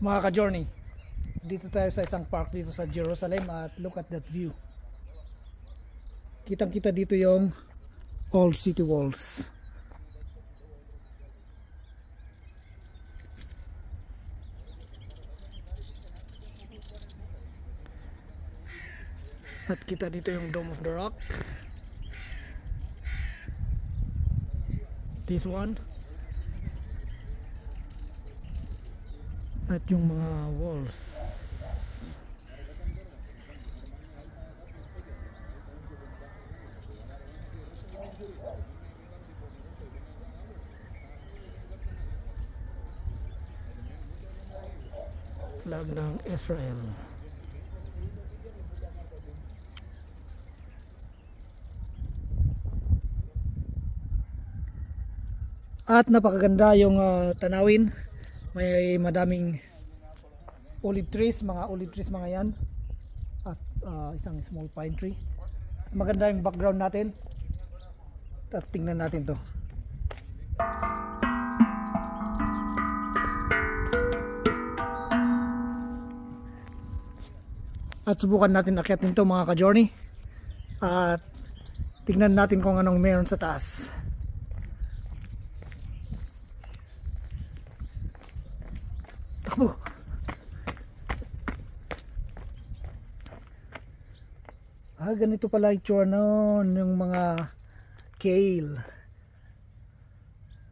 Mga ka-journey, dito tayo sa isang park dito sa Jerusalem at look at that view. Kitang kita dito yung old city walls. At kita dito yung Dome of the Rock. This one. At yung mga walls. Flag ng Israel. At napakaganda yung tanawin. May madaming olive trees, mga yan. At isang small pine tree. At maganda yung background natin. At tingnan natin to. At subukan natin akyat nito mga ka-journey. At tingnan natin kung anong meron sa taas. Takbo! Ganito pala itsura noon yung mga kale.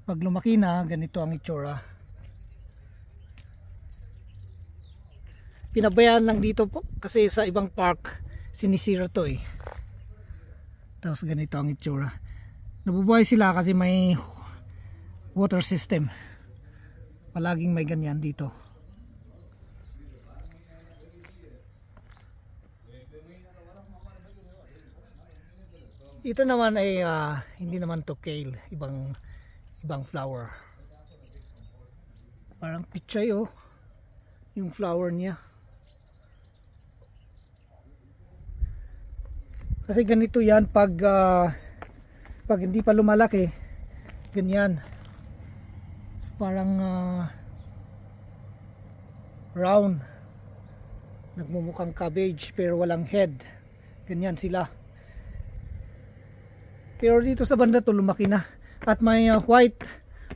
Pag lumaki na, ganito ang itsura. Pinabayaan lang dito po kasi sa ibang park sinisira to eh. Tapos ganito ang itsura. Nabubuhay sila kasi may water system. Palaging may ganyan dito. Ito naman ay hindi naman to kale, ibang flower. Parang pichay oh, yung flower niya. Kasi ganito yan pag hindi pa lumalaki, ganyan. So, parang round, nagmumukhang cabbage pero walang head. Ganyan sila. Pero dito sa banda to lumaki na. At may white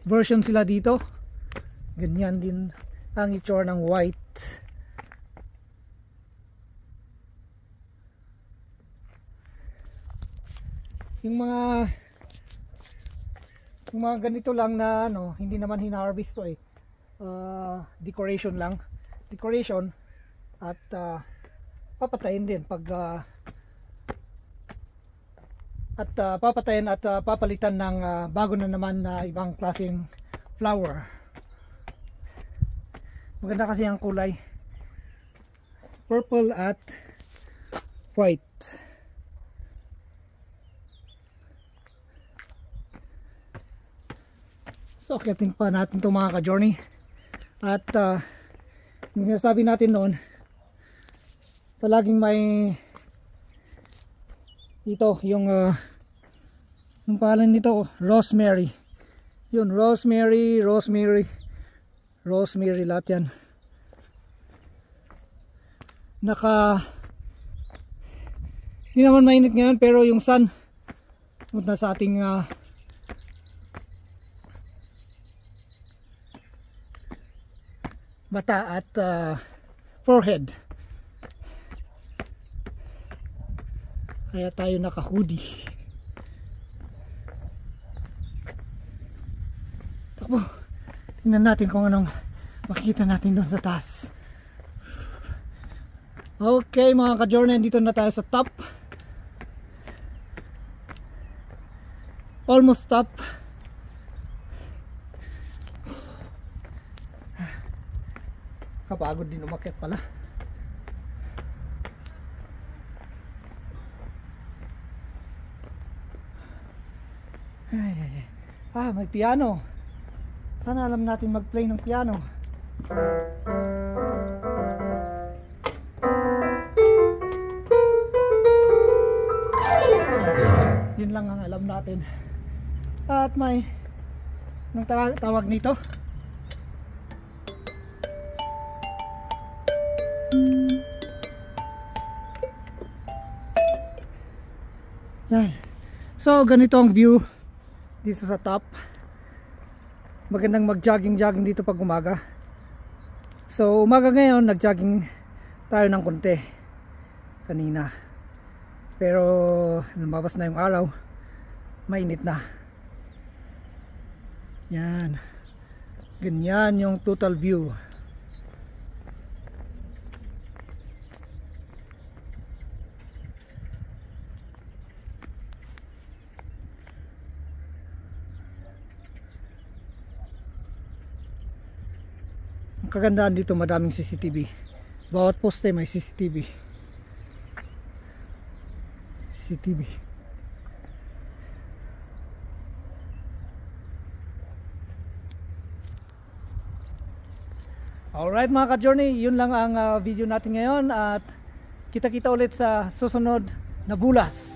version sila dito. Ganyan din ang itsura ng white. Yung mga ganito lang na hindi naman hina-harvest to eh. Decoration lang. Decoration at papatayin din pag papatayin at papalitan ng bago na naman na ibang klaseng flower. Maganda kasi ang kulay, purple at white. So akitin pa natin itong mga ka-journey. At yung sinasabi natin noon, palaging may ito yung pangalan nito, rosemary. Yun, rosemary lahat yan. Hindi naman mainit ngayon pero yung sun punta sa ating mata at forehead. Kaya tayo naka-hoodie. Takbo. Tingnan natin kung anong makikita natin doon sa taas. Okay mga ka-journey, dito na tayo sa top. Almost top. Kapagod din umakyat pala. May piano. Sana alam natin mag-play ng piano. Yun lang ang alam natin. At may nang tawag nito, Yan. So ganito ang view dito sa top. Magandang mag-jogging dito pag umaga. So umaga ngayon nag-jogging tayo ng konti kanina. Pero lumabas na yung araw. Mainit na. Yan. Ganyan yung total view. Ang kagandahan dito, madaming CCTV. Bawat poste may CCTV. Alright mga ka-journey, yun lang ang video natin ngayon at kita-kita ulit sa susunod na bulas.